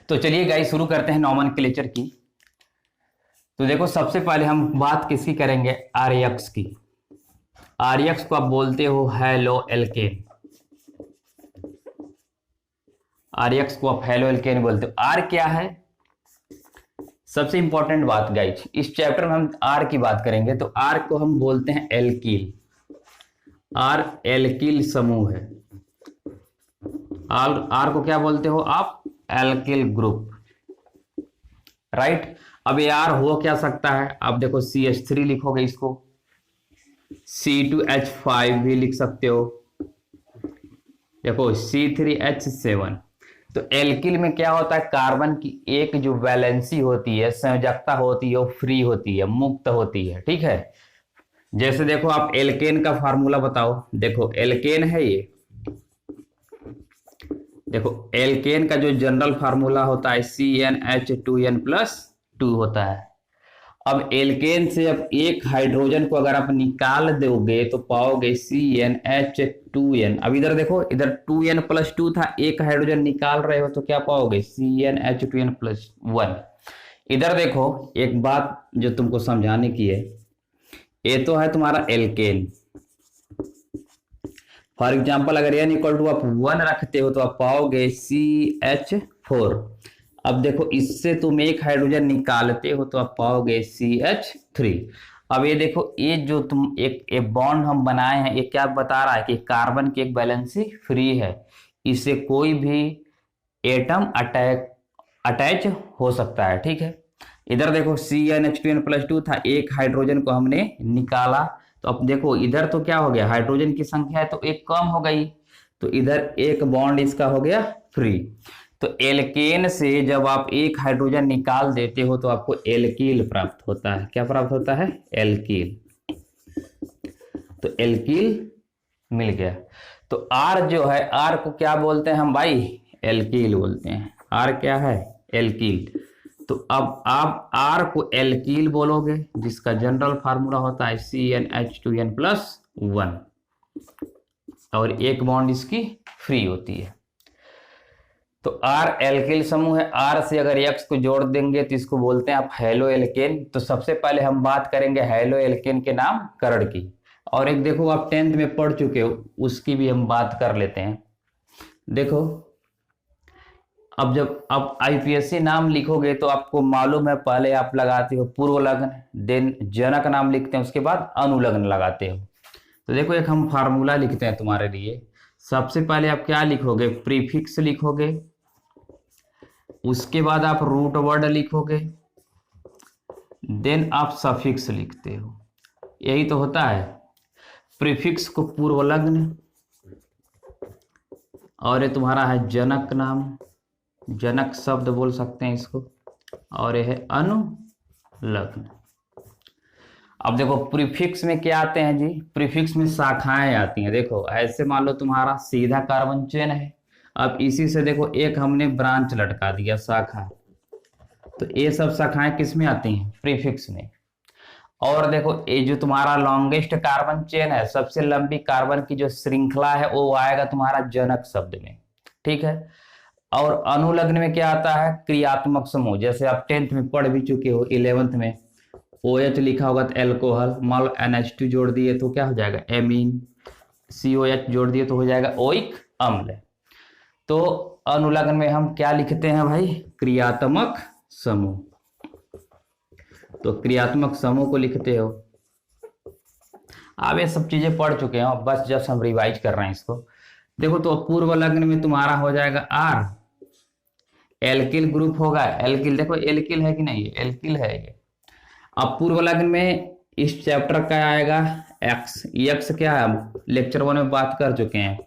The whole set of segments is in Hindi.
तो चलिए गाइस शुरू करते हैं नॉमेनक्लेचर की। तो देखो सबसे पहले हम बात किसकी करेंगे, आरएक्स की। आरएक्स को आप बोलते हो हेलो एल्केन। आरएक्स को आप हेलो एल्केन बोलते हो। आर क्या है, सबसे इंपॉर्टेंट बात गाइस, इस चैप्टर में हम आर की बात करेंगे तो आर को हम बोलते हैं एल्कील। आर एल्कील समूह है। आर को क्या बोलते हो आप, एल्किल ग्रुप, राइट। अब ये आर हो क्या सकता है, आप देखो CH3 लिखोगे, इसको C2H5 भी लिख सकते हो, देखो C3H7। तो एल्किल में क्या होता है, कार्बन की एक जो वैलेंसी होती है, संयोजकता होती है, वो फ्री होती है, मुक्त होती है, ठीक है। जैसे देखो आप एल्केन का फार्मूला बताओ, देखो एल्केन है ये, देखो एल्केन का जो जनरल फार्मूला होता है CnH2n+2 होता है। अब एल्केन से अब एक हाइड्रोजन को अगर आप निकाल दोगे तो पाओगे CnH2n। अब इधर देखो, इधर 2n+2 था, एक हाइड्रोजन निकाल रहे हो तो क्या पाओगे, CnH2n+1। इधर देखो एक बात जो तुमको समझाने की है, ये तो है तुम्हारा एल्केन। फॉर एग्जाम्पल अगर n = आप 1 रखते हो तो आप पाओगे CH4। अब देखो इससे तुम एक हाइड्रोजन निकालते हो तो आप पाओगे CH3। अब ये देखो, ये जो तुम एक बॉन्ड हम बनाए हैं, ये क्या बता रहा है कि कार्बन की एक वैलेंसी फ्री है, इससे कोई भी एटम अटैच हो सकता है, ठीक है। इधर देखो CnH2n+2 था, एक हाइड्रोजन को हमने निकाला तो अब देखो इधर तो क्या हो गया, हाइड्रोजन की संख्या है तो एक कम हो गई, तो इधर एक बॉन्ड इसका हो गया फ्री। तो एल्केन से जब आप एक हाइड्रोजन निकाल देते हो तो आपको एल्कील प्राप्त होता है। क्या प्राप्त होता है, एल्कील। तो एल्कील मिल गया। तो आर जो है, आर को क्या बोलते हैं हम भाई, एल्कील बोलते हैं। आर क्या है, एल्कील। तो अब आप आर को एल्कील बोलोगे, जिसका जनरल फार्मूला होता है CnH2n+1 और एक बॉन्ड इसकी फ्री होती है। तो आर एल्किल समूह है। आर से अगर एक्स को जोड़ देंगे तो इसको बोलते हैं आप हेलो एल्केन। तो सबसे पहले हम बात करेंगे हेलो एल्केन के नामकरण की, और एक देखो आप 10th में पढ़ चुके हो, उसकी भी हम बात कर लेते हैं। देखो अब जब आप IPSC नाम लिखोगे तो आपको मालूम है, पहले आप लगाते हो पूर्व लग्न, देन जनक नाम लिखते हैं, उसके बाद अनुलग्न लगाते हो। तो देखो एक हम फार्मूला लिखते हैं तुम्हारे लिए। सबसे पहले आप क्या लिखोगे, प्रीफिक्स लिखोगे, उसके बाद आप रूट वर्ड लिखोगे, देन आप सफिक्स लिखते हो। यही तो होता है। प्रीफिक्स को पूर्व लग्न, और ये तुम्हारा है जनक नाम, जनक शब्द बोल सकते हैं इसको, और यह है अनुलग्न। अब देखो प्रीफिक्स में क्या आते हैं जी, प्रीफिक्स में शाखाएं आती हैं। देखो ऐसे मान लो तुम्हारा सीधा कार्बन चेन है, अब इसी से देखो एक हमने ब्रांच लटका दिया, शाखा, तो ये सब शाखाएं किस में आती हैं, प्रीफिक्स में। और देखो ये जो तुम्हारा लॉन्गेस्ट कार्बन चेन है, सबसे लंबी कार्बन की जो श्रृंखला है, वो आएगा तुम्हारा जनक शब्द में, ठीक है। और अनुलग्न में क्या आता है, क्रियात्मक समूह। जैसे आप 10th में पढ़ भी चुके हो, 11th में OH लिखा होगा तो एल्कोहल, मान लो NH2 जोड़ दिए तो क्या हो जाएगा, एमीन, COH जोड़ दिए तो हो जाएगा ओइक अम्ल। तो अनुलग्न में हम क्या लिखते हैं भाई, क्रियात्मक समूह। तो क्रियात्मक समूह को लिखते हो। आप ये सब चीजें पढ़ चुके हो, बस जस्ट हम रिवाइज कर रहे हैं इसको। देखो तो पूर्व लग्न में तुम्हारा हो जाएगा आर, एल्किल ग्रुप होगा, एल्किल। देखो एल्किल है कि नहीं, एल्किल है ये। अब पूर्व लग्न में इस चैप्टर का आएगा एक्स। एक्स क्या है, हम लेक्चर 1 में बात कर चुके हैं,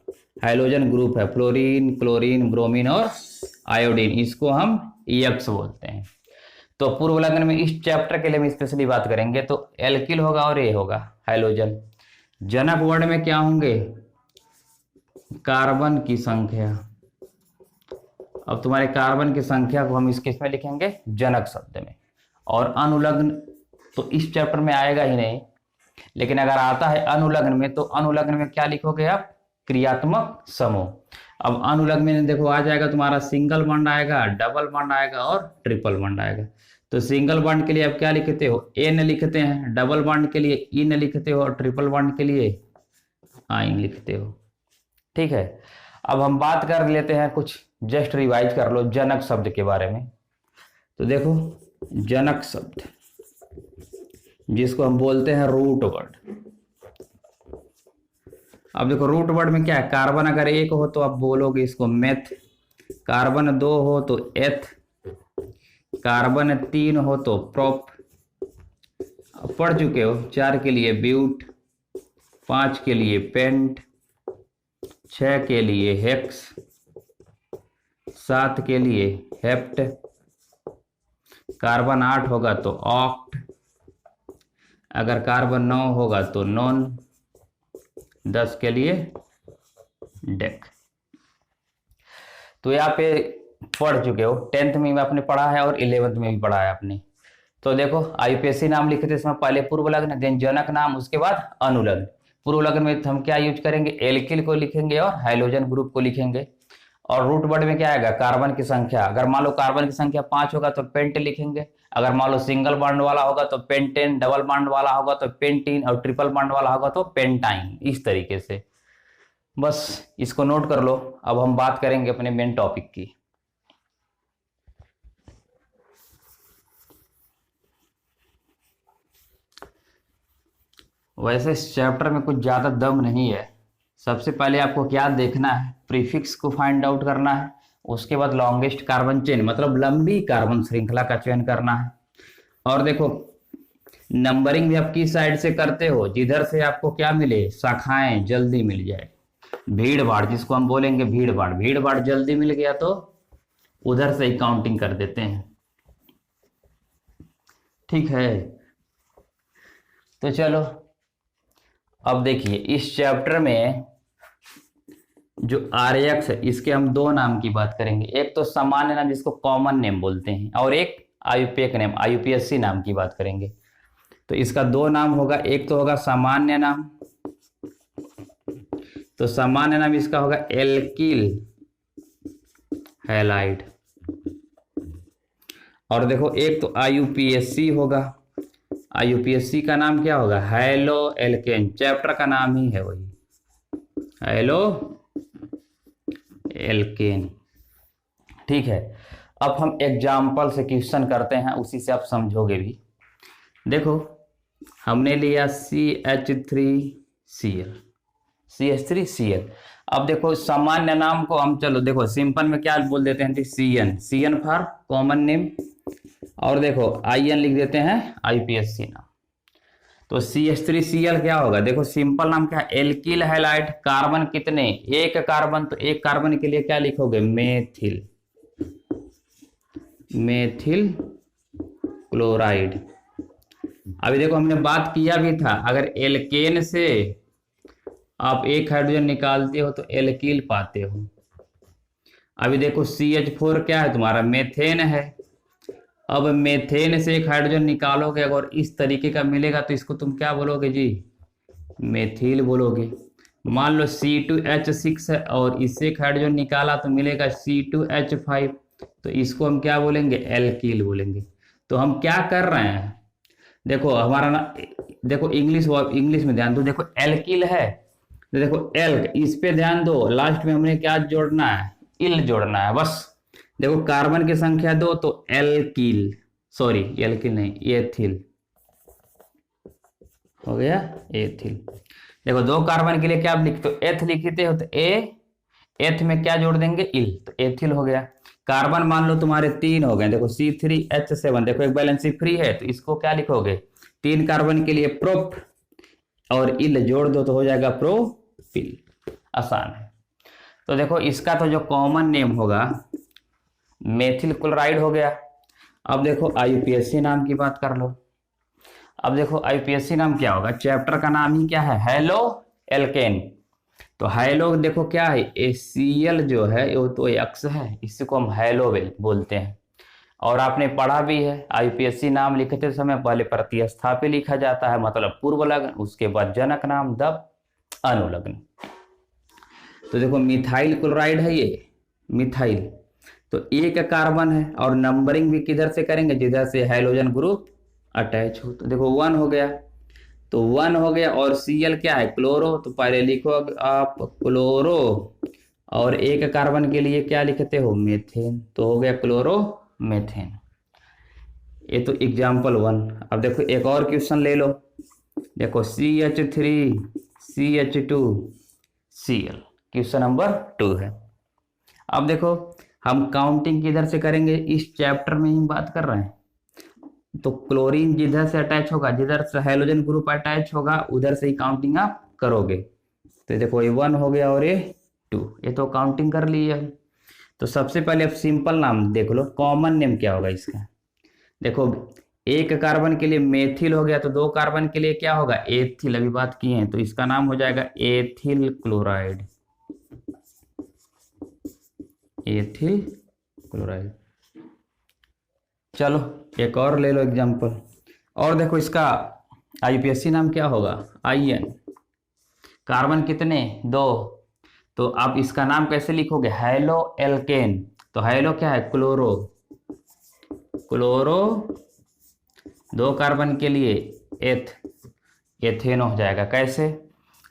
हाइड्रोजन ग्रुप है, फ्लोरीन, क्लोरीन, ब्रोमीन और आयोडीन, इसको हम एक्स बोलते हैं। तो पूर्व लग्न में इस चैप्टर के लिए हम स्पेशली बात करेंगे, तो एल्किल होगा और ये होगा हाइड्रोजन। जनक वर्ड में क्या होंगे, कार्बन की संख्या। अब तुम्हारे कार्बन की संख्या को हम इसके में लिखेंगे जनक शब्द में। और अनुलग्न तो इस चैप्टर में आएगा ही नहीं, लेकिन अगर आता है अनुलग्न में तो अनुलग्न में क्या लिखोगे आप, क्रियात्मक समूह। अब अनुलग्न में देखो आ जाएगा तुम्हारा सिंगल बॉन्ड आएगा, डबल बॉन्ड आएगा और ट्रिपल बॉन्ड आएगा। तो सिंगल बॉन्ड के लिए आप क्या लिखते हो, एन लिखते हैं, डबल बॉन्ड के लिए इन लिखते हो और ट्रिपल बॉन्ड के लिए आइन लिखते हो। ठीक है, अब हम बात कर लेते हैं कुछ, जस्ट रिवाइज कर लो जनक शब्द के बारे में। तो देखो जनक शब्द जिसको हम बोलते हैं रूट वर्ड। अब देखो रूट वर्ड में क्या है, कार्बन अगर एक हो तो आप बोलोगे इसको मेथ, कार्बन दो हो तो एथ, कार्बन तीन हो तो प्रोप, पढ़ चुके हो, 4 के लिए ब्यूट, 5 के लिए पेंट, 6 के लिए हेक्स, 7 के लिए हेप्ट, कार्बन 8 होगा तो ऑक्ट, अगर कार्बन 9 होगा तो नॉन, 10 के लिए डेक। तो यहाँ पे पढ़ चुके हो, 10th में भी आपने पढ़ा है और 11th में भी पढ़ा है आपने। तो देखो आयुपेसी नाम लिखते समय पहले पूर्व लग्न, देन जनक नाम, उसके बाद अनुलग्न। पूर्व लग्न में हम क्या यूज करेंगे, एल्किल को लिखेंगे और हाइड्रोजन ग्रुप को लिखेंगे। और रूट वर्ड में क्या आएगा, कार्बन की संख्या, अगर मान लो कार्बन की संख्या 5 होगा तो पेंट लिखेंगे, अगर मान लो सिंगल बॉन्ड वाला होगा तो पेंटेन, डबल बॉन्ड वाला होगा तो पेंटीन और ट्रिपल बॉन्ड वाला होगा तो पेंटाइन। इस तरीके से बस इसको नोट कर लो। अब हम बात करेंगे अपने मेन टॉपिक की। वैसे इस चैप्टर में कुछ ज्यादा दम नहीं है। सबसे पहले आपको क्या देखना है, प्रीफिक्स को फाइंड आउट करना है, उसके बाद लॉन्गेस्ट कार्बन चेन मतलब लंबी कार्बन श्रृंखला का चयन करना है। और देखो नंबरिंग भी आप किस साइड से करते हो, जिधर से आपको क्या मिले, शाखाएं जल्दी मिल जाए। भीड़ भाड़ जिसको हम बोलेंगे भीड़ भाड़, भीड़ भाड़ जल्दी मिल गया तो उधर से ही काउंटिंग कर देते हैं। ठीक है, तो चलो अब देखिए इस चैप्टर में जो आर्यक्स है इसके हम 2 नाम की बात करेंगे। एक तो सामान्य नाम जिसको कॉमन नेम बोलते हैं, और एक आयुपेक नेम आयुपीएससी नाम की बात करेंगे। तो इसका 2 नाम होगा, एक तो होगा सामान्य नाम, तो सामान्य नाम इसका होगा एल्किल हैलाइड, और देखो एक तो आयुपीएससी होगा, आयुपीएससी का नाम क्या होगा, हैलो एल्केन। चैप्टर का नाम ही है वही, हैलो एल्केन। ठीक है, अब हम एग्जाम्पल से क्वेश्चन करते हैं, उसी से आप समझोगे भी। देखो हमने लिया CH3Cl, CH3Cl। अब देखो सामान्य नाम को हम, चलो देखो सिंपल में क्या बोल देते हैं, CN, CN for common name, और देखो IN लिख देते हैं आईपीएससी नाम। तो CH3Cl क्या होगा, देखो सिंपल नाम क्या है, एल्किल हैलाइड, कार्बन कितने, एक कार्बन, तो एक कार्बन के लिए क्या लिखोगे, मेथिल, मेथिल क्लोराइड। अभी देखो हमने बात किया भी था, अगर एल्केन से आप एक हाइड्रोजन निकालते हो तो एल्किल पाते हो। अभी देखो CH4 क्या है तुम्हारा, मेथेन है। अब मेथेन से एक हाइड्रोजन निकालोगे अगर इस तरीके का मिलेगा तो इसको तुम क्या बोलोगे जी, मेथिल बोलोगे। मान लो C2H6 है और इससे एक हाइड्रोजन निकाला तो मिलेगा C2H5, तो इसको हम क्या बोलेंगे, एल्किल बोलेंगे। तो हम क्या कर रहे हैं, देखो हमारा ना, देखो इंग्लिश में ध्यान दो, देखो एल्किल है तो देखो एल्क, इस पे ध्यान दो, लास्ट में हमने क्या जोड़ना है, इल जोड़ना है बस। देखो कार्बन की संख्या 2 तो एल्किल, सॉरी एल्किल नहीं, एथिल हो गया, एथिल। देखो 2 कार्बन के लिए क्या आप लिखते हो, एथ लिखते हो तो एथ में क्या जोड़ देंगे, इल, तो एथिल हो गया। कार्बन मान लो तुम्हारे 3 हो गए, देखो C3H7, देखो एक बैलेंसी फ्री है तो इसको क्या लिखोगे, 3 कार्बन के लिए प्रोप और इल जोड़ दो तो हो जाएगा प्रोपिल, आसान है। तो देखो इसका तो जो कॉमन नेम होगा मेथिल क्लोराइड हो गया। अब देखो आईयूपीएससी नाम की बात कर लो। अब देखो आईयूपीएससी नाम क्या होगा, चैप्टर का नाम ही क्या है, हेलो एल्केन। तो हैलो देखो क्या है, ACl जो है वो तो एक्स है, इसको हम हैलो बोलते हैं। और आपने पढ़ा भी है आईयूपीएससी नाम लिखते समय पहले प्रतिस्थापी लिखा जाता है, मतलब पूर्व लग्न, उसके बाद जनक नाम, तब अनुलग्न। तो देखो मिथाइल क्लोराइड है ये, मिथाइल, तो एक कार्बन है और नंबरिंग भी किधर से करेंगे, जिधर से हाइड्रोजन ग्रुप अटैच हो। तो देखो 1 हो गया, तो 1 हो गया, और Cl क्या है, क्लोरो, तो पहले लिखो आप क्लोरो, और एक कार्बन के लिए क्या लिखते हो, मेथेन, तो हो गया क्लोरो मेथेन। ये तो एग्जाम्पल 1। अब देखो एक और क्वेश्चन ले लो, देखो CH3 CH2 Cl, question number 2 है। अब देखो हम काउंटिंग किधर से करेंगे, इस चैप्टर में ही बात कर रहे हैं, तो क्लोरीन जिधर से अटैच होगा, जिधर से हाइड्रोजन ग्रुप अटैच होगा उधर से ही काउंटिंग आप करोगे। तो देखो ये 1 हो गया और ये 2, ये तो काउंटिंग कर ली है। तो सबसे पहले अब सिंपल नाम देख लो, कॉमन नेम क्या होगा इसका। देखो एक कार्बन के लिए मेथिल हो गया, तो 2 कार्बन के लिए क्या होगा, एथिल, अभी बात की है, तो इसका नाम हो जाएगा एथिल क्लोराइड, एथिल क्लोराइड। चलो एक और ले लो एग्जांपल, और देखो इसका आईयूपीएसी नाम क्या होगा, आईएन, कार्बन कितने, 2, तो आप इसका नाम कैसे लिखोगे, हैलो एल्केन, तो हैलो क्या है, क्लोरो, क्लोरो 2 कार्बन के लिए एथेन हो जाएगा। कैसे,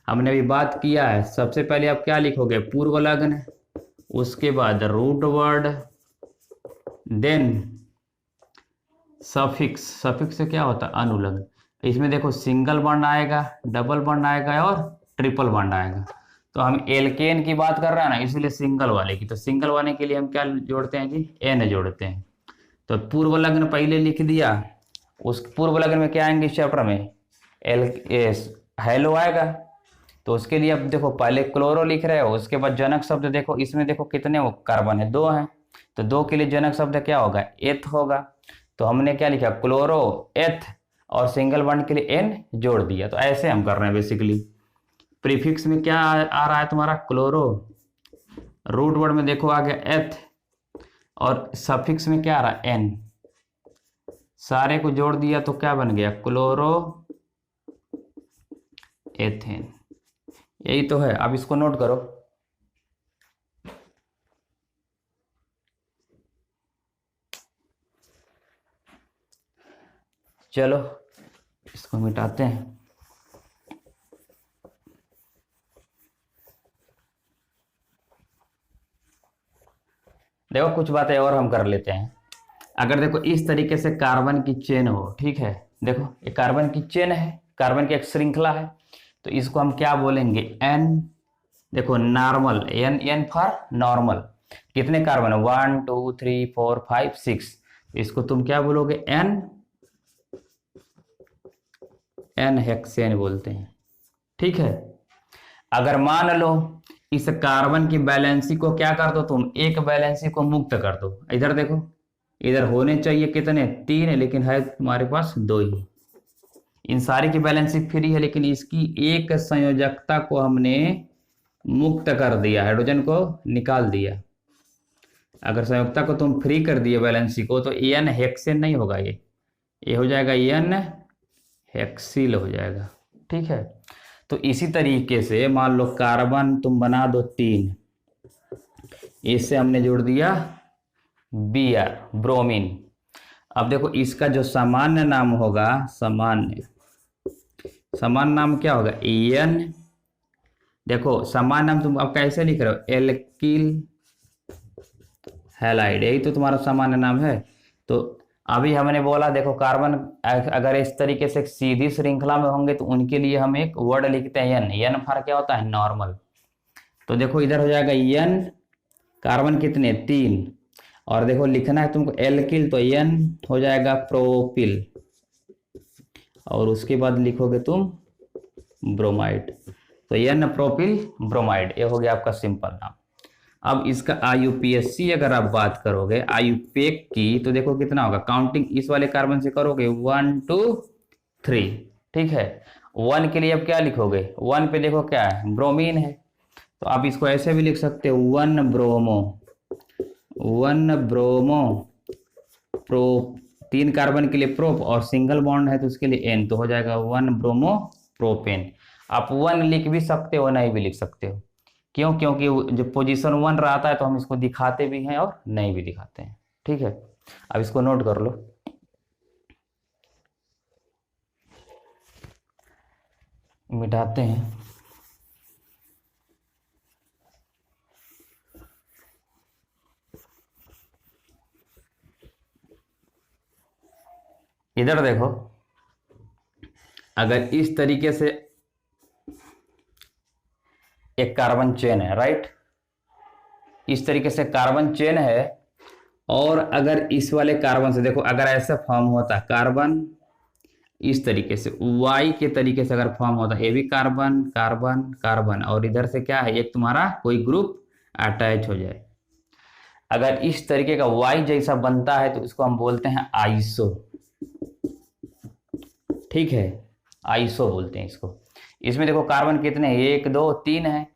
हमने अभी बात किया है, सबसे पहले आप क्या लिखोगे, पूर्व लग्न, उसके बाद root word, then suffix, suffix से क्या होता है, अनुलग्न। इसमें देखो सिंगल बॉन्ड आएगा, डबल बॉन्ड आएगा और ट्रिपल बॉन्ड आएगा। तो हम एल्केन की बात कर रहे हैं ना, इसलिए सिंगल वाले की, तो सिंगल वाले के लिए हम क्या जोड़ते हैं जी, एन जोड़ते हैं। तो पूर्व लग्न पहले लिख दिया, उस पूर्व लग्न में क्या आएंगे इस चैप्टर में, हैलो आएगा, तो उसके लिए अब देखो पहले क्लोरो लिख रहे हो, उसके बाद जनक शब्द देखो, इसमें देखो कितने वो कार्बन है, 2 हैं, तो 2 के लिए जनक शब्द क्या होगा, एथ होगा। तो हमने क्या लिखा, क्लोरो एथ, और सिंगल बॉन्ड के लिए एन जोड़ दिया। तो ऐसे हम कर रहे हैं बेसिकली। प्रीफिक्स में क्या आ रहा है तुम्हारा, क्लोरो, रूट वर्ड में देखो आ गया एथ, और सफिक्स में क्या आ रहा है, एन, सारे को जोड़ दिया तो क्या बन गया, क्लोरो एथेन। यही तो है, अब इसको नोट करो। चलो इसको मिटाते हैं। देखो कुछ बातें और हम कर लेते हैं। अगर देखो इस तरीके से कार्बन की चेन हो, ठीक है, देखो ये कार्बन की चेन है, कार्बन की एक श्रृंखला है, तो इसको हम क्या बोलेंगे, एन, देखो normal, N, N for normal, कितने कार्बन है, 1 2 3 4 5 6, इसको तुम क्या बोलोगे, एन, एन हेक्सेन बोलते हैं, ठीक है। अगर मान लो इस कार्बन की वैलेंसी को क्या कर दो तुम, एक वैलेंसी को मुक्त कर दो, इधर देखो, इधर होने चाहिए कितने, 3, लेकिन है तुम्हारे पास 2 ही। इन सारी की वैलेंसी फ्री है, लेकिन इसकी एक संयोजकता को हमने मुक्त कर दिया, हाइड्रोजन को निकाल दिया। अगर संयोजकता को तुम फ्री कर दिए वैलेंसी को, तो एन हेक्सेन नहीं होगा, ये हो जाएगा एन हेक्सिल हो जाएगा, ठीक है। तो इसी तरीके से मान लो कार्बन तुम बना दो 3, इससे हमने जोड़ दिया Br, ब्रोमीन। अब देखो इसका जो सामान्य नाम होगा, सामान्य नाम क्या होगा, एन, देखो सामान्य नाम तुम अब कैसे लिख रहे हो, एल्किल हैलाइड, यही तो तुम्हारा सामान्य नाम है। तो अभी हमने बोला देखो कार्बन अगर इस तरीके से सीधी श्रृंखला में होंगे तो उनके लिए हम एक वर्ड लिखते हैं एन, एन फॉर क्या होता है, नॉर्मल। तो देखो इधर हो जाएगा एन, कार्बन कितने, 3, और देखो लिखना है तुमको एल्किल, तो एन हो जाएगा प्रोपिल, और उसके बाद लिखोगे तुम ब्रोमाइड, तो एन प्रोपिल ब्रोमाइड, ये हो गया आपका सिंपल नाम। अब इसका आईयूपीएसी अगर आप बात करोगे आईयूपेक की, तो देखो कितना होगा, काउंटिंग इस वाले कार्बन से करोगे 1 2 3, ठीक है। 1 के लिए अब क्या लिखोगे, 1 पे देखो क्या है, ब्रोमीन है, तो आप इसको ऐसे भी लिख सकते हो 1 ब्रोमो, 1 ब्रोमो प्रो, 3 कार्बन के लिए प्रोप, और सिंगल बॉन्ड है तो उसके लिए एन, तो हो जाएगा 1 ब्रोमो प्रोपेन। आप 1 लिख भी सकते हो, नहीं भी लिख सकते हो, क्यों? क्योंकि जब पोजीशन 1 रहता है तो हम इसको दिखाते भी हैं और नहीं भी दिखाते हैं। ठीक है, अब इसको नोट कर लो। मिटाते हैं। इधर देखो, अगर इस तरीके से एक कार्बन चेन है, राइट, इस तरीके से कार्बन चेन है, और अगर इस वाले कार्बन से देखो, अगर ऐसा फॉर्म होता कार्बन इस तरीके से वाई के तरीके से अगर फॉर्म होता, ये भी कार्बन कार्बन कार्बन, और इधर से क्या है, एक तुम्हारा कोई ग्रुप अटैच हो जाए, अगर इस तरीके का वाई जैसा बनता है तो इसको हम बोलते हैं आइसो। ठीक है, आइसो बोलते हैं इसको। इसमें देखो कार्बन कितने, 1 2 3 है,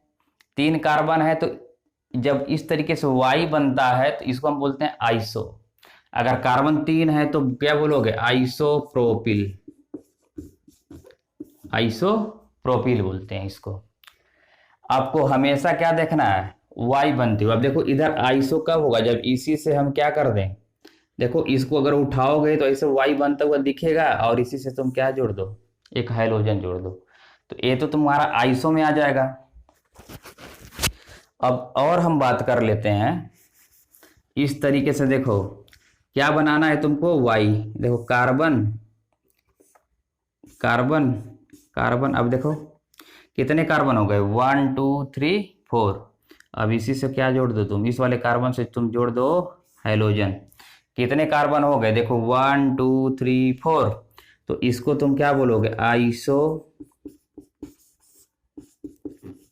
3 कार्बन है, तो जब इस तरीके से वाई बनता है तो इसको हम बोलते हैं आइसो। अगर कार्बन 3 है तो क्या बोलोगे, आइसोप्रोपिल, आइसोप्रोपिल बोलते हैं इसको। आपको हमेशा क्या देखना है, वाई बनती हुई। अब देखो इधर आइसो कब होगा, जब इसी से हम क्या कर दें, देखो इसको अगर उठाओगे तो ऐसे वाई बनता हुआ दिखेगा, और इसी से तुम क्या जोड़ दो, एक हाइड्रोजन जोड़ दो, तो ये तो तुम्हारा आइसो में आ जाएगा। अब और हम बात कर लेते हैं, इस तरीके से देखो क्या बनाना है तुमको, वाई, देखो कार्बन कार्बन कार्बन, अब देखो कितने कार्बन हो गए, 1 2 3 4। अब इसी से क्या जोड़ दो तुम, इस वाले कार्बन से तुम जोड़ दो हाइड्रोजन। कितने कार्बन हो गए, देखो 1 2 3 4, तो इसको तुम क्या बोलोगे, आइसो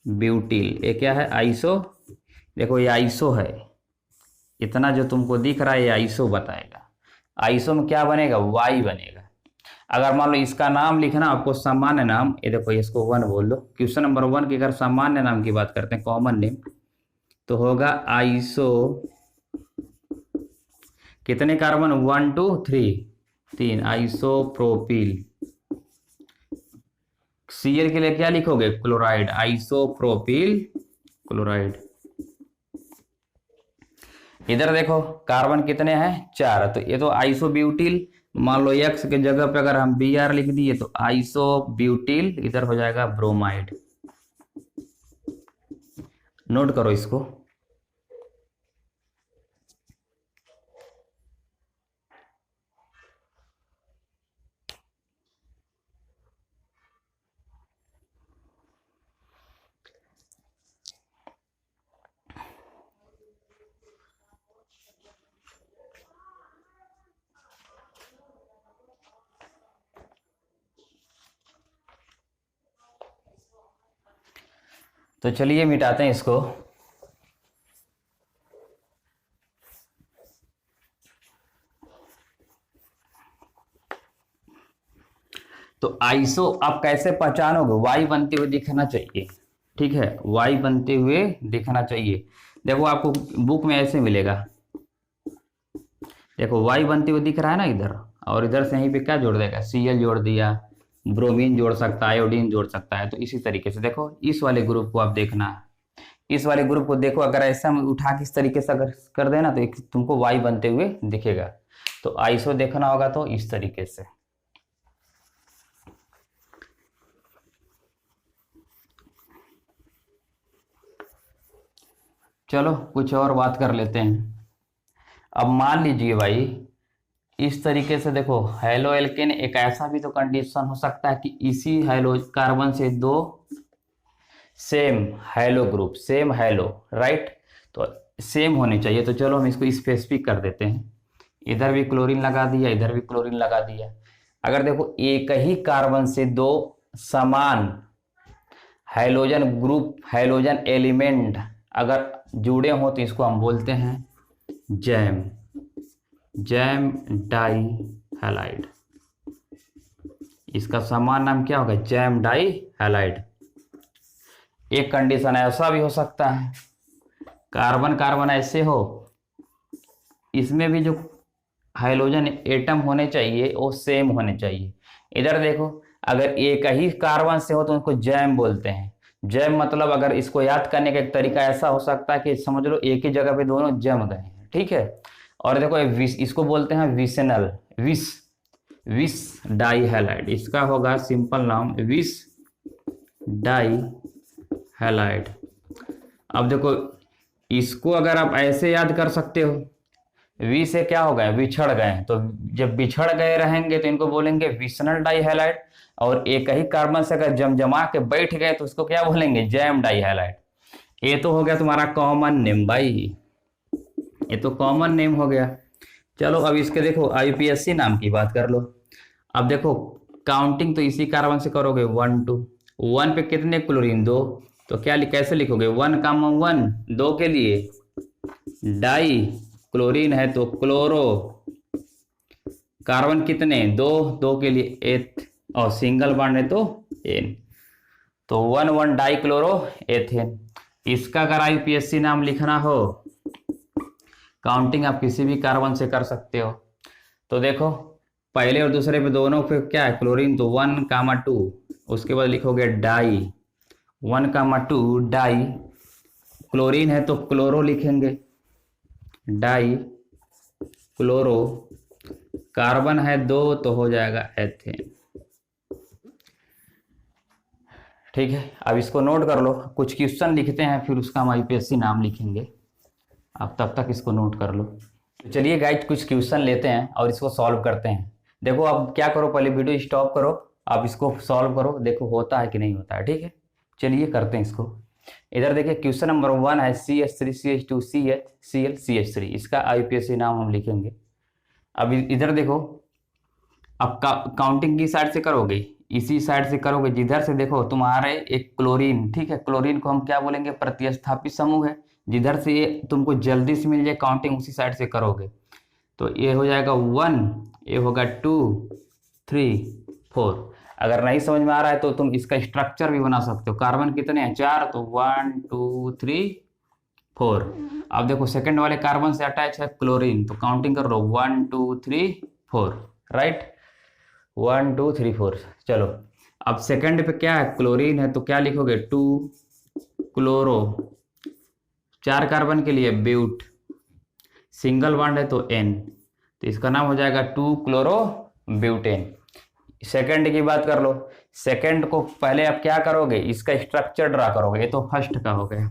ब्यूटिल। ये क्या है, आइसो, देखो ये आइसो है, इतना जो तुमको दिख रहा है ये आइसो बताएगा। आइसो में क्या बनेगा, वाई बनेगा। अगर मान लो इसका नाम लिखना आपको, सामान्य नाम, ये देखो इसको 1 बोल लो। क्वेश्चन नंबर 1 की अगर सामान्य नाम की बात करते हैं, कॉमन नेम, तो होगा आइसो, कितने कार्बन, 1 2 3, आइसोप्रोपिल। Cl के लिए क्या लिखोगे, क्लोराइड, आइसोप्रोपिल क्लोराइड। इधर देखो कार्बन कितने हैं, 4, तो ये तो आइसोब्यूटिल। मान लो X के जगह पे अगर हम Br लिख दिए तो आइसोब्यूटिल, इधर हो जाएगा ब्रोमाइड। नोट करो इसको। तो चलिए मिटाते हैं इसको। तो आइसो आप कैसे पहचानोगे, वाई बनते हुए दिखना चाहिए। ठीक है, वाई बनते हुए दिखना चाहिए। देखो आपको बुक में ऐसे मिलेगा, देखो वाई बनते हुए दिख रहा है ना इधर, और इधर से यहीं पे क्या जोड़ देगा, Cl जोड़ दिया, ब्रोमीन जोड़ सकता है, आयोडीन जोड़ सकता है। तो इसी तरीके से देखो इस वाले ग्रुप को आप देखना, इस वाले ग्रुप को देखो, अगर ऐसा उठा के इस तरीके से अगर कर देना तो तुमको वाई बनते हुए दिखेगा। तो आइसो देखना होगा तो इस तरीके से। चलो कुछ और बात कर लेते हैं। अब मान लीजिए भाई, इस तरीके से देखो हेलो एल्केन, एक ऐसा भी तो कंडीशन हो सकता है कि इसी हेलो कार्बन से 2 same hello group, same hello, right, तो सेम होने चाहिए। तो चलो हम इसको स्पेसिफिक कर देते हैं, इधर भी क्लोरीन लगा दिया, इधर भी क्लोरीन लगा दिया। अगर देखो एक ही कार्बन से 2 समान हाइड्रोजन ग्रुप, हाइड्रोजन एलिमेंट अगर जुड़े हो तो इसको हम बोलते हैं जैम, जैम डाई हैलाइड। इसका समान नाम क्या होगा, जैम डाई हैलाइड। एक कंडीशन ऐसा भी हो सकता है, कार्बन कार्बन ऐसे हो, इसमें भी जो हाइड्रोजन एटम होने चाहिए वो सेम होने चाहिए। इधर देखो अगर एक ही कार्बन से हो तो उसको जैम बोलते हैं, जैम मतलब अगर इसको याद करने का एक तरीका ऐसा हो सकता है कि समझ लो एक ही जगह पे दोनों जम गए हैं, ठीक है। और देखो इसको बोलते हैं विसेनल, विस विस डाई हैलाइड, इसका होगा सिंपल नाम विस डाई हैलाइड। अब देखो इसको अगर आप ऐसे याद कर सकते हो, वी से क्या हो गए, बिछड़ गए, तो जब बिछड़ गए रहेंगे तो इनको बोलेंगे विसनल डाई हैलाइड। और एक ही कार्बन से अगर जमजमा के बैठ गए तो उसको क्या बोलेंगे, जैम डाई हैलाइड। ये तो हो गया तुम्हारा कॉमन नेम भाई, ये तो कॉमन नेम हो गया। चलो अब इसके देखो आईयूपीएसी नाम की बात कर लो। अब देखो काउंटिंग तो इसी कार्बन से करोगे, 1 2, 1 पे कितने क्लोरीन, 2, तो क्या कैसे लिखोगे, 1 कामा 1, 2 के लिए डाई, क्लोरीन है तो क्लोरो, कार्बन कितने, 2, 2 के लिए एथ, और सिंगल बॉन्ड है तो एन, तो 1 1 डाई क्लोरो एथेन। इसका अगर आईयूपीएसी नाम लिखना हो, काउंटिंग आप किसी भी कार्बन से कर सकते हो। तो देखो पहले और दूसरे पे दोनों पे क्या है, क्लोरीन, तो 1 कामा 2, उसके बाद लिखोगे डाई, 1 कामा 2 डाई, क्लोरीन है तो क्लोरो लिखेंगे, डाई क्लोरो, कार्बन है 2 तो हो जाएगा एथेन। ठीक है, अब इसको नोट कर लो, कुछ क्वेश्चन लिखते हैं फिर उसका हम आईयूपीएसी नाम लिखेंगे, आप तब तक इसको नोट कर लो। तो चलिए गाइज कुछ क्वेश्चन लेते हैं और इसको सॉल्व करते हैं। देखो अब क्या करो, पहले वीडियो स्टॉप करो, आप इसको सॉल्व करो, देखो होता है कि नहीं होता है, ठीक है। चलिए करते हैं इसको। इधर देखिए क्वेश्चन नंबर 1 है CH3 CH2 CH Cl CH3, इसका आईयूपीएसी नाम हम लिखेंगे। अब इधर देखो, अब काउंटिंग की साइड से करोगे, इसी साइड से करोगे, जिधर से देखो तुम्हारे एक क्लोरीन, ठीक है, क्लोरीन को हम क्या बोलेंगे, प्रतिस्थापित समूह है, जिधर से ये तुमको जल्दी से मिल जाए काउंटिंग उसी साइड से करोगे। तो ये हो जाएगा 1, ये होगा 2 3 4। अगर नहीं समझ में आ रहा है तो तुम इसका स्ट्रक्चर भी बना सकते हो, कार्बन कितने हैं 4, तो 1 2 3 4। अब देखो सेकंड वाले कार्बन से अटैच है क्लोरीन, तो काउंटिंग कर लो 1 2 3 4, राइट, 1 2 3 4। चलो अब सेकंड पे क्या है, क्लोरीन है, तो क्या लिखोगे 2 क्लोरो, 4 कार्बन के लिए ब्यूट, सिंगल बॉन्ड है तो N, तो इसका नाम हो जाएगा 2 क्लोरो ब्यूटेन। सेकंड की बात कर लो, सेकंड को पहले आप क्या करोगे, इसका स्ट्रक्चर ड्रा करोगे, ये तो फर्स्ट का हो गया।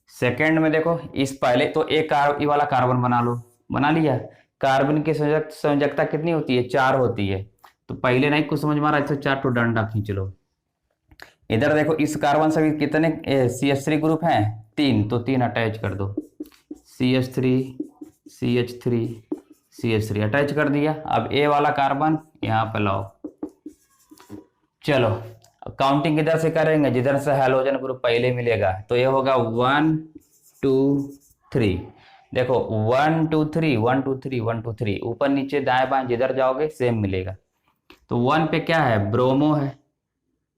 सेकंड में देखो इस पहले तो एक ये वाला कार्बन बना लो, बना लिया, कार्बन की संयोजकता कितनी होती है, 4 होती है, तो पहले नहीं कुछ समझ में आ रहा है तो 4 तो डंडा खींच लो। इधर देखो इस कार्बन से भी कितने CH3 ग्रुप हैं, 3, तो 3 अटैच कर दो, CH3 CH3 CH3 अटैच कर दिया। अब ए वाला कार्बन यहाँ पे लाओ। चलो काउंटिंग किधर से करेंगे, जिधर से हैलोजन ग्रुप पहले मिलेगा, तो ये होगा 1 2 3। देखो 1 2 3 1 2 3 1 2 3, ऊपर नीचे दाएं बाएं जिधर जाओगे सेम मिलेगा। तो 1 पे क्या है, ब्रोमो है।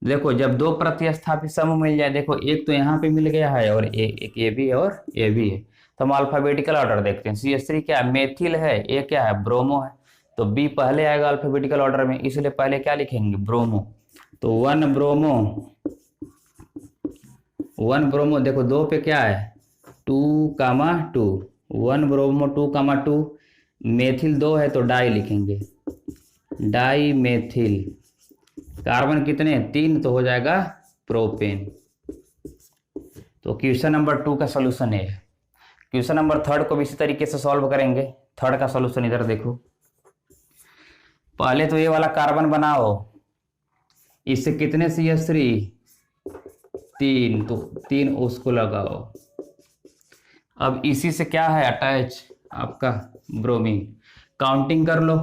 देखो जब 2 प्रतिस्थापित समूह मिल जाए, देखो एक तो यहाँ पे मिल गया है और एक ये भी है और ये भी है, तो हम अल्फाबेटिकल ऑर्डर देखते हैं। CH3 क्या है, मेथिल है, ये क्या है, ब्रोमो है, तो B पहले आएगा अल्फाबेटिकल ऑर्डर में, इसलिए पहले क्या लिखेंगे, ब्रोमो। तो 1 ब्रोमो, 1 ब्रोमो, देखो 2 पे क्या है 2 कामा 2, 1 ब्रोमो 2 कामा 2, मेथिल 2 है तो डाई लिखेंगे, डाई मेथिल, कार्बन कितने 3, तो हो जाएगा प्रोपेन। तो क्वेश्चन नंबर 2 का सॉल्यूशन है। क्वेश्चन नंबर 3 को भी इसी तरीके से सॉल्व करेंगे। 3 का सॉल्यूशन इधर देखो, पहले तो ये वाला कार्बन बनाओ, इससे कितने CH3 3, तो 3 उसको लगाओ। अब इसी से क्या है अटैच आपका ब्रोमीन, काउंटिंग कर लो।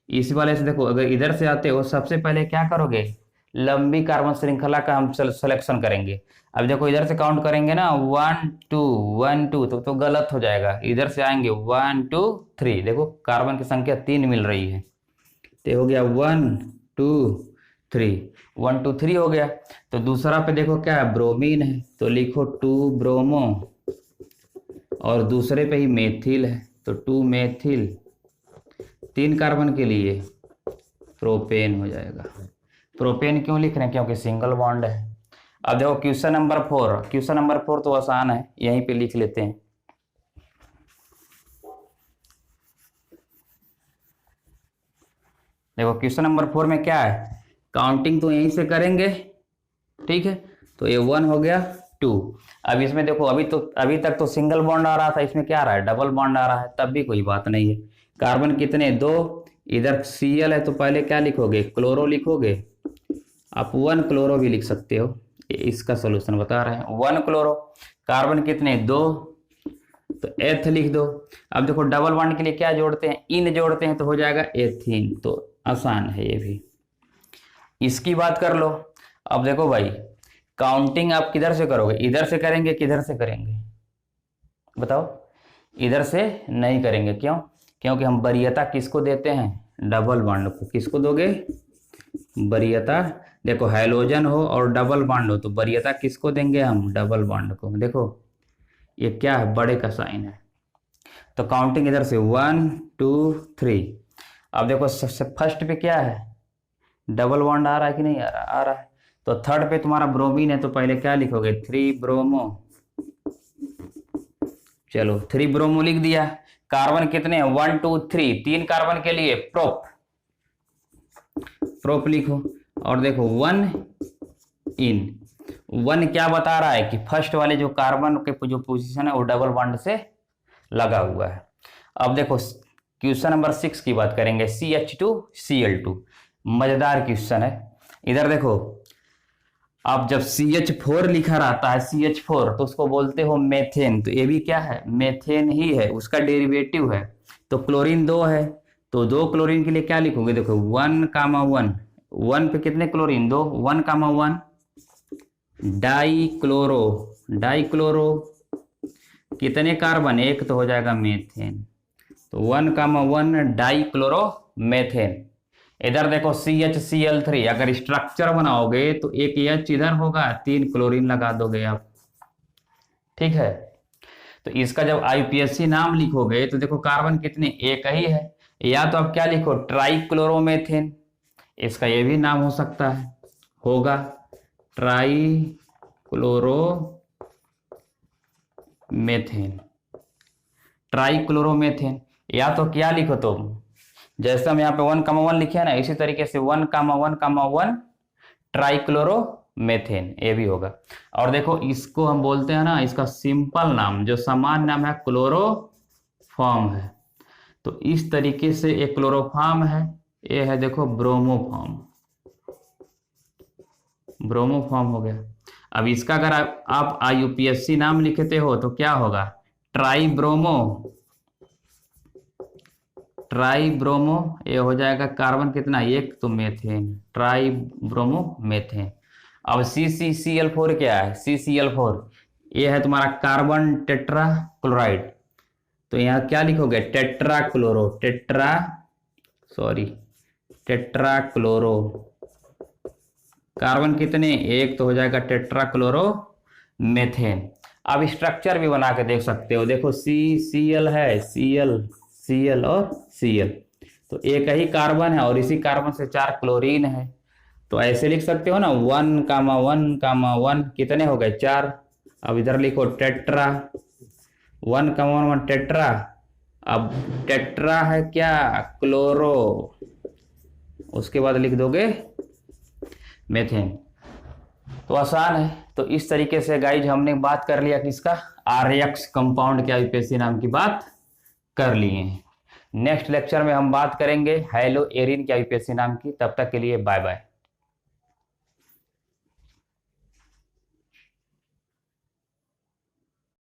इस वाले से देखो अगर इधर से आते हो सबसे पहले क्या करोगे, लंबी कार्बन श्रृंखला का हम सिलेक्शन करेंगे। अब देखो इधर से काउंट करेंगे ना 1 2 1 2, तो गलत हो जाएगा, इधर से आएंगे 1 2 3, देखो कार्बन की संख्या 3 मिल रही है, तो हो गया 1 2 3, 1 2 3 हो गया। तो दूसरा पे देखो क्या है, ब्रोमीन है, तो लिखो 2 ब्रोमो, और दूसरे पे ही मेथिल है तो 2 मेथिल, 3 कार्बन के लिए प्रोपेन हो जाएगा। प्रोपेन क्यों लिख रहे हैं, क्योंकि सिंगल बॉन्ड है। अब देखो क्वेश्चन नंबर 4, क्वेश्चन नंबर 4 तो आसान है, यहीं पे लिख लेते हैं। देखो क्वेश्चन नंबर 4 में क्या है, काउंटिंग तो यहीं से करेंगे, ठीक है। तो ये 1 हो गया, 2। अब इसमें देखो अभी तक तो सिंगल बॉन्ड आ रहा था, इसमें क्या आ रहा है, डबल बॉन्ड आ रहा है, तब भी कोई बात नहीं है। कार्बन कितने, 2, इधर Cl है तो पहले क्या लिखोगे, क्लोरो लिखोगे। आप 1 क्लोरो भी लिख सकते हो, इसका सोल्यूशन बता रहे हैं। 1 क्लोरो, कार्बन कितने, 2, तो एथ लिख दो। अब देखो डबल बॉन्ड के लिए क्या जोड़ते हैं, इन जोड़ते हैं तो हो जाएगा एथीन, तो आसान है ये भी। इसकी बात कर लो। अब देखो भाई, काउंटिंग आप किधर से करोगे, इधर से करेंगे किधर से करेंगे, बताओ। इधर से नहीं करेंगे, क्यों, क्योंकि हम वरीयता किसको देते हैं, डबल बॉन्ड को। किसको दोगे, वरीयता। देखो हाइड्रोजन हो और डबल बॉन्ड हो तो वरीयता किसको देंगे हम, डबल बॉन्ड को। देखो ये क्या है, बड़े का साइन है, तो काउंटिंग इधर से 1 2 3। अब देखो सबसे फर्स्ट पे क्या है, डबल बॉन्ड आ रहा है कि नहीं आ रहा, आ रहा है। तो थर्ड पे तुम्हारा ब्रोमीन है तो पहले क्या लिखोगे, 3 ब्रोमो। चलो 3 ब्रोमो लिख दिया। कार्बन कितने हैं, 1 2 3, 3 कार्बन के लिए प्रोप, प्रोप लिखो। और देखो 1 इन, 1 क्या बता रहा है कि फर्स्ट वाले जो कार्बन के जो पोजीशन है वो डबल बॉन्ड से लगा हुआ है। अब देखो क्वेश्चन नंबर 6 की बात करेंगे, CH2Cl2, मजेदार क्वेश्चन है। इधर देखो, अब जब CH4 लिखा रहता है, CH4 तो उसको बोलते हो मेथेन, तो ये भी क्या है, मेथेन ही है, उसका डेरिवेटिव है। तो क्लोरीन 2 है, तो 2 क्लोरीन के लिए क्या लिखोगे, देखो 1,1, 1 पे कितने क्लोरीन, 2, 1,1 डाइक्लोरो, डाइक्लोरो कितने कार्बन, 1 तो हो जाएगा मेथेन, तो 1,1 डाइक्लोरो मेथेन। इधर देखो CHCl3, अगर स्ट्रक्चर बनाओगे तो एक H इधर होगा, 3 क्लोरीन लगा दोगे आप, ठीक है। तो इसका जब IUPAC नाम लिखोगे तो देखो कार्बन कितने, एक ही है, या तो आप क्या लिखो, ट्राइक्लोरोमेथेन, इसका ये भी नाम हो सकता है, होगा ट्राइक्लोरोमेथेन, ट्राइक्लोरोमेथेन। या तो क्या लिखो तुम, जैसे हम यहाँ पे 1,1 लिखे है ना, इसी तरीके से 1,1,1 ट्राइक्लोरोमेथेन, ये भी होगा। और देखो इसको हम बोलते हैं ना, इसका सिंपल नाम जो सामान्य नाम है क्लोरोफॉर्म है, तो इस तरीके से एक क्लोरोफॉर्म है, ये है देखो ब्रोमोफॉर्म, ब्रोमोफॉर्म हो गया। अब इसका अगर आप IUPAC नाम लिखते हो तो क्या होगा, ट्राइब्रोमो, ट्राइब्रोमो, ये हो जाएगा कार्बन कितना, 1 तो मेथेन, ट्राइब्रोमो मेथेन। अब CCCl4 क्या है, CCl4 ये है तुम्हारा कार्बन टेट्रा क्लोराइड, तो यहाँ क्या लिखोगे, tetra chloro, tetra chloro, carbon कितने, 1 तो हो जाएगा टेट्रा क्लोरो मेथेन। अब स्ट्रक्चर भी बना के देख सकते हो, देखो CCl है, Cl और Cl, तो एक ही कार्बन है और इसी कार्बन से 4 क्लोरीन है, तो ऐसे लिख सकते हो ना, 1,1,1 कितने हो गए, 4। अब इधर लिखो टेट्रा, 1,1 टेट्रा, अब टेट्रा है क्या, क्लोरो, उसके बाद लिख दोगे मेथेन, तो आसान है। तो इस तरीके से गाइज हमने बात कर लिया किसका, RX कंपाउंड के IUPAC नाम की बात कर लिए हैं। नेक्स्ट लेक्चर में हम बात करेंगे हेलो एरिन के IUPAC नाम की, तब तक के लिए बाय बाय।